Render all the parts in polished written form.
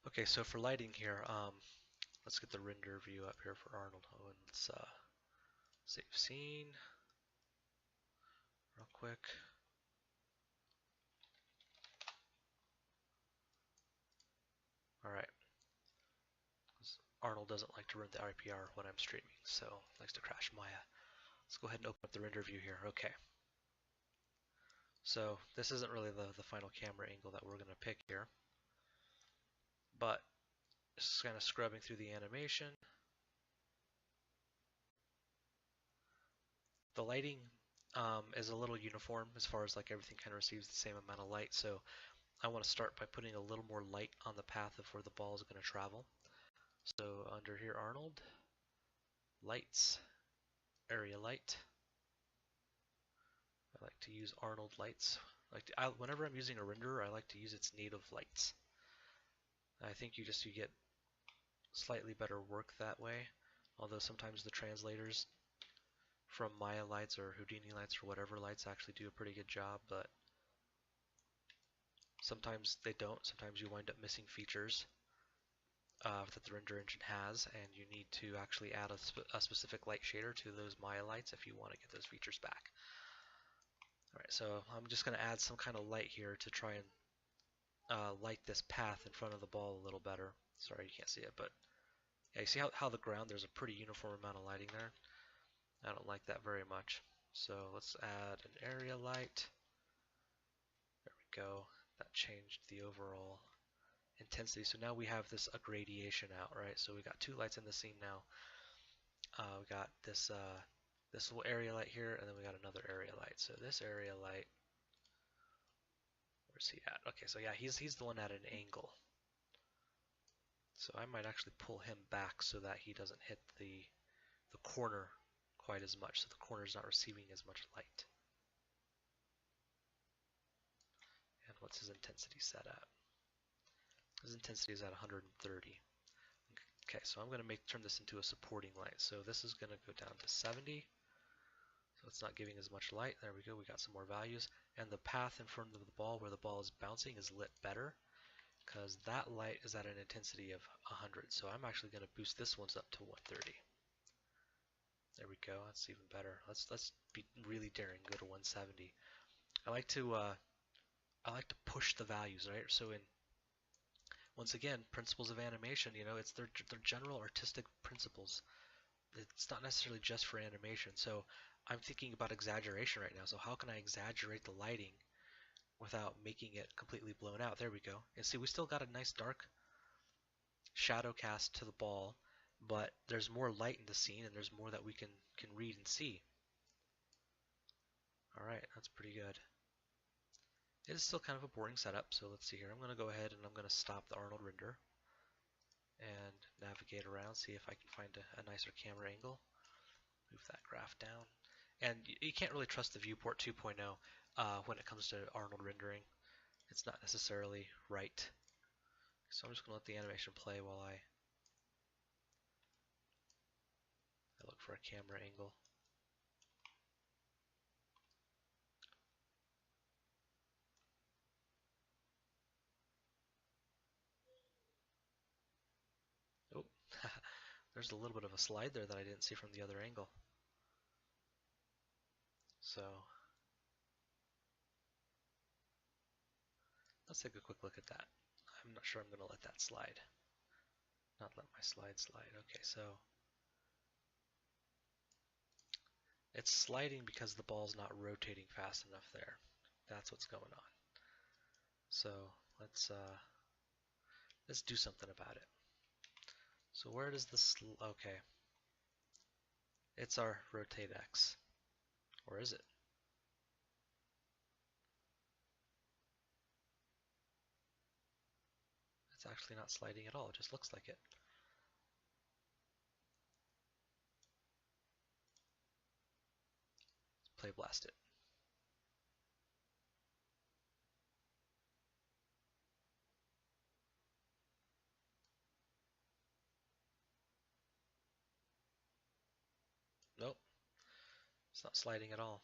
Okay, so for lighting here, let's get the render view up here for Arnold. Oh, and let's save scene real quick. All right. Arnold doesn't like to run the IPR when I'm streaming, so likes to crash Maya. Let's go ahead and open up the render view here. Okay. So this isn't really the final camera angle that we're going to pick here, but just kind of scrubbing through the animation. The lighting is a little uniform as far as like everything kind of receives the same amount of light. So I want to start by putting a little more light on the path of where the ball is going to travel. So under here, Arnold, lights, area light. I like to use Arnold lights. Whenever I'm using a renderer, I like to use its native lights. I think you get slightly better work that way. Although sometimes the translators from Maya lights or Houdini lights or whatever lights actually do a pretty good job, but sometimes they don't. Sometimes you wind up missing features that the render engine has, and you need to actually add a specific light shader to those Maya lights if you want to get those features back. Alright, so I'm just going to add some kind of light here to try and light this path in front of the ball a little better. Sorry you can't see it, but yeah, you see how the ground, there's a pretty uniform amount of lighting there? I don't like that very much. So let's add an area light. There we go. That changed the overall intensity. So now we have this a gradation out, right? So we got two lights in the scene now. We got this little area light here, and then we got another area light. So this area light, where's he at? Okay, so yeah, he's the one at an angle. So I might actually pull him back so that he doesn't hit the corner quite as much. So the corner's not receiving as much light. And what's his intensity set at? His intensity is at 130. Okay, so I'm going to turn this into a supporting light. So this is going to go down to 70. So it's not giving as much light. There we go. We got some more values. And the path in front of the ball where the ball is bouncing is lit better because that light is at an intensity of 100. So I'm actually going to boost this one up to 130. There we go. That's even better. Let's be really daring. Go to 170. I like to push the values, right? So once again, principles of animation, it's their general artistic principles. It's not necessarily just for animation. So I'm thinking about exaggeration right now. So how can I exaggerate the lighting without making it completely blown out? There we go. And see, we still got a nice dark shadow cast to the ball, but there's more light in the scene and there's more that we can read and see. Alright, that's pretty good. It is still kind of a boring setup, so let's see here. I'm going to go ahead and I'm going to stop the Arnold render and navigate around, see if I can find a nicer camera angle. Move that graph down. And you can't really trust the viewport 2.0 when it comes to Arnold rendering. It's not necessarily right. So I'm just going to let the animation play while I look for a camera angle. Oh, there's a little bit of a slide there that I didn't see from the other angle. So let's take a quick look at that. I'm not sure I'm going to let that slide. Not let my slide slide. Okay, so it's sliding because the ball's not rotating fast enough there. That's what's going on. So let's do something about it. So where does this? Okay, it's our rotate X, or is it? It's actually not sliding at all. It just looks like it. Let's play blast it. Nope, it's not sliding at all.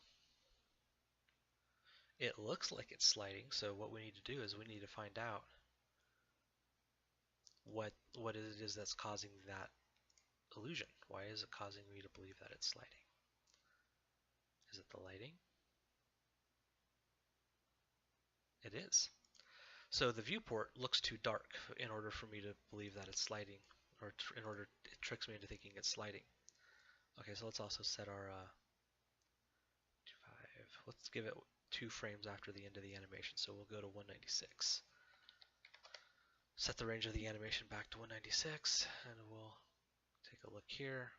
It looks like it's sliding, so what we need to do is we need to find out what it is that's causing that illusion. Why is it causing me to believe that it's sliding? Is it the lighting? It is. So the viewport looks too dark in order for me to believe that it's sliding, or in order it tricks me into thinking it's sliding. Okay, so let's also set our 5. Let's give it 2 frames after the end of the animation. So we'll go to 196. Set the range of the animation back to 196, and we'll take a look here,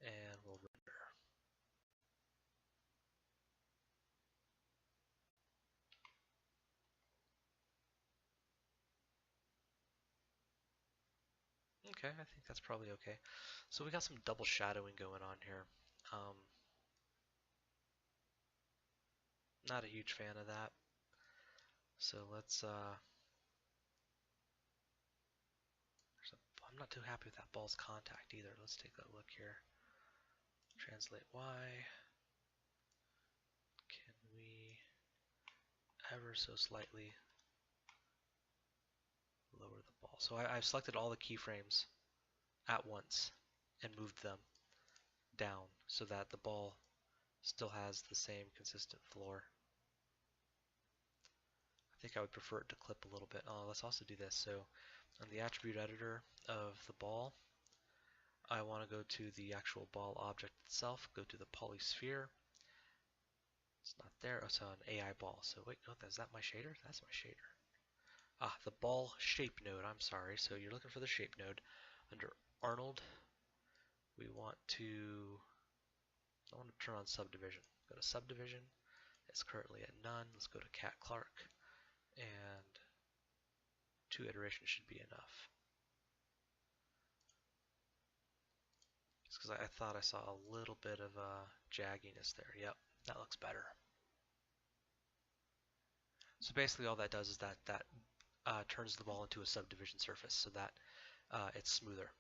and we'll render. Okay, I think that's probably okay. So we got some double shadowing going on here. Not a huge fan of that. So let's, I'm not too happy with that ball's contact either. Let's take a look here. Translate Y. Can we ever so slightly lower the ball? So I've selected all the keyframes at once and moved them down so that the ball still has the same consistent floor. I think I would prefer it to clip a little bit. Let's also do this. So on the attribute editor of the ball, I want to go to the actual ball object itself, go to the polysphere. It's not there. It's an AI ball. So wait, no, is that my shader? That's my shader. Ah, the ball shape node. I'm sorry. So you're looking for the shape node. Under Arnold, we want to, I want to turn on subdivision. Go to subdivision. It's currently at none. Let's go to Cat Clark, and 2 iterations should be enough. It's because I thought I saw a little bit of jagginess there. Yep, that looks better. So basically all that does is that turns the ball into a subdivision surface so that it's smoother.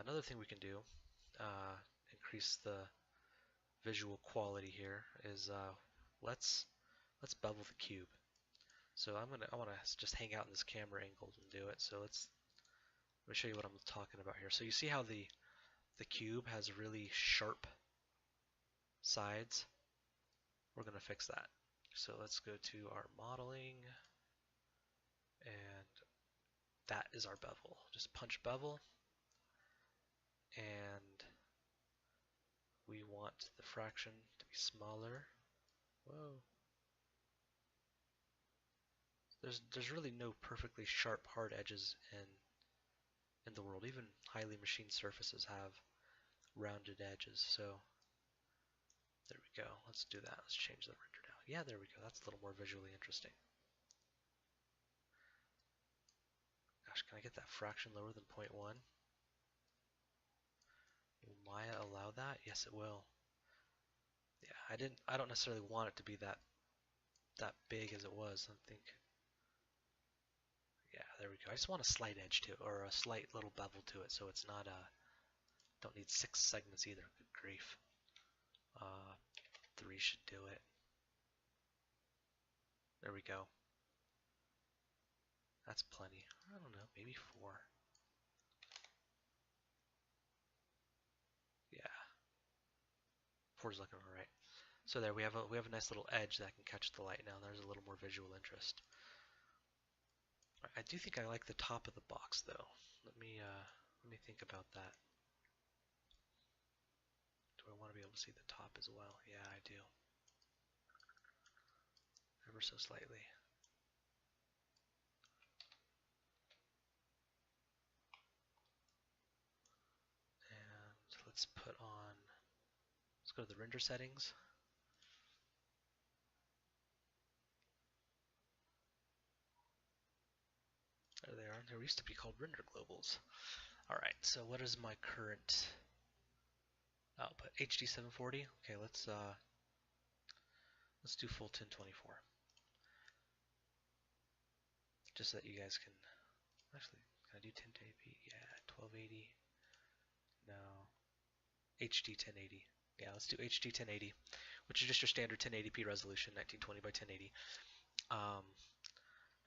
Another thing we can do, increase the visual quality here, is let's bevel the cube. So I want to just hang out in this camera angle and do it. So let me show you what I'm talking about here. So you see how the cube has really sharp sides? We're going to fix that. So let's go to our modeling, and that is our bevel. Just punch bevel, and we want the fraction to be smaller. Whoa. There's really no perfectly sharp hard edges in the world. Even highly machined surfaces have rounded edges. So there we go. Let's do that. Let's change the render down. Yeah, there we go. That's a little more visually interesting. Gosh, can I get that fraction lower than 0.1? Will Maya allow that? Yes, it will. Yeah, I don't necessarily want it to be that big as it was. I think. Yeah, there we go. I just want a slight edge to it, or a slight little bevel to it, so it's not don't need 6 segments either. Good grief. 3 should do it. There we go. That's plenty. I don't know, maybe 4. Yeah, 4 is looking alright. So there we have a nice little edge that can catch the light now. There's a little more visual interest. I do think I like the top of the box though. Let me think about that. Do I want to be able to see the top as well? Yeah, I do. Ever so slightly. And let's go to the render settings. There they are. They used to be called render globals. Alright, so what is my current output? HD 740? Okay, let's do full 1024. Just so that you guys can, actually, can I do 1080p? Yeah, 1280. No. HD 1080. Yeah, let's do HD 1080, which is just your standard 1080p resolution, 1920 by 1080.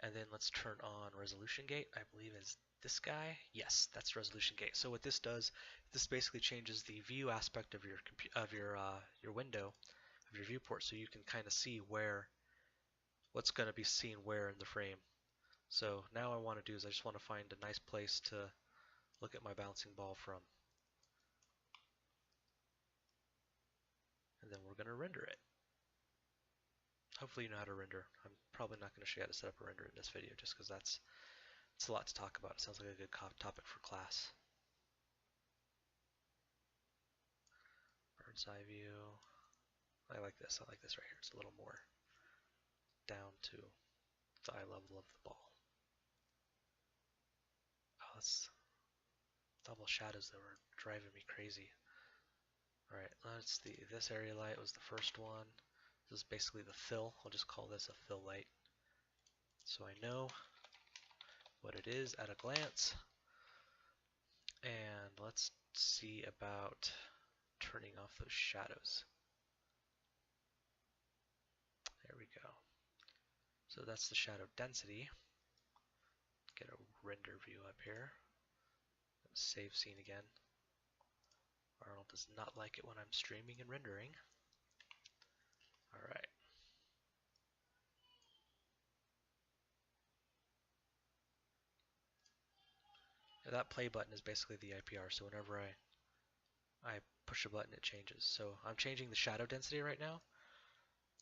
And then let's turn on resolution gate. I believe is this guy. Yes, that's resolution gate. So what this does, this basically changes the view aspect of your window, of your viewport, so you can kind of see what's going to be seen where in the frame. So now I want to do is I just want to find a nice place to look at my bouncing ball from. And then we're going to render it. Hopefully you know how to render. I'm probably not going to show you how to set up a render in this video just because it's a lot to talk about. It sounds like a good topic for class. Bird's eye view. I like this. I like this right here. It's a little more down to the eye level of the ball. Oh, that's double shadows that were driving me crazy. Alright, this area light was the first one. This is basically the fill. I'll just call this a fill light, so I know what it is at a glance. And let's see about turning off those shadows. There we go. So that's the shadow density. Get a render view up here. Save scene again. Arnold does not like it when I'm streaming and rendering. Alright. That play button is basically the IPR, so whenever I push a button, it changes. So I'm changing the shadow density right now,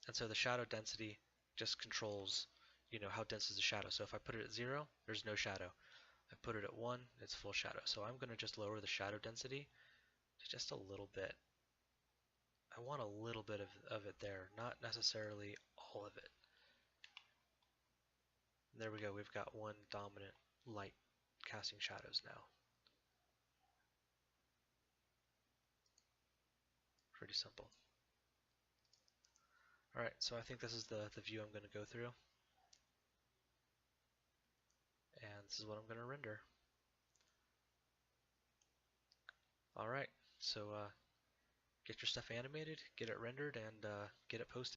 and so the shadow density just controls, how dense is the shadow. So if I put it at 0, there's no shadow. I put it at 1, it's full shadow. So I'm going to just lower the shadow density to just a little bit. I want a little bit of it there, not necessarily all of it. There we go, we've got one dominant light casting shadows now. Pretty simple. Alright, so I think this is the view I'm going to go through. And this is what I'm going to render. Alright, so get your stuff animated, get it rendered, and get it posted.